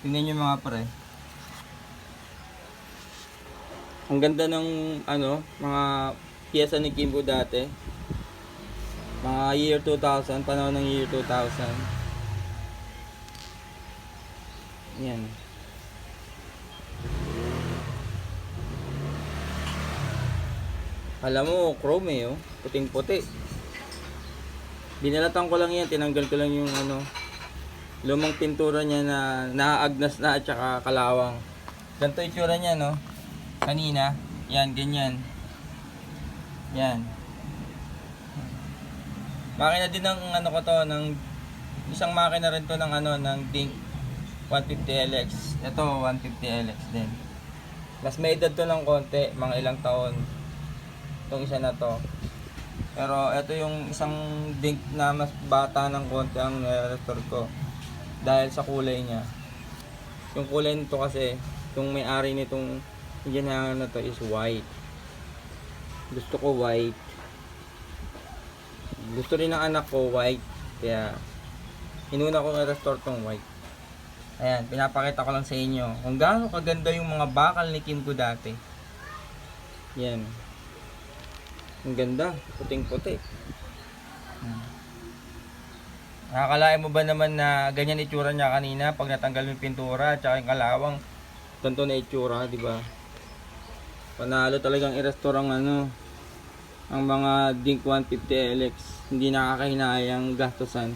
Tingnan nyo mga pre. Ang ganda ng mga piyesa ni Kimbo dati. Mga year 2000, panahon ng year 2000. Yan. Alam mo, chrome oh. Puting-puti. Binalatan ko lang yan, tinanggal ko lang yung lumang pintura niya na naaagnas na at saka kalawang. Ganito itsura niya, no? Kanina. Yan, ganyan. Yan. Makina din ng ko to, ng isang makina rin to ng ng Dink 150LX. Ito 150LX din. Mas may edad to ng konti, mga ilang taon. Itong isa na to. Pero ito yung isang Dink na mas bata ng konti ang nire-restore ko. Dahil sa kulay niya. Yung kulay nito kasi, yung may-ari nitong Indian na to is white. Gusto ko white. Gusto rin ng anak ko white. Kaya inuna ko i-restore tong white. Ayan, pinapakita ko lang sa inyo kung gaano kaganda yung mga bakal ni Kimco dati. Yan. Ang ganda, puting-puti. Nakakalain mo ba naman na ganyan itsura niya kanina pag natanggal mo yung pintura at saka yung kalawang, ganito na itsura, di ba? Panalo talagang i-restore ang ang mga Dink 150LX. Hindi nakakahinayang gastusan.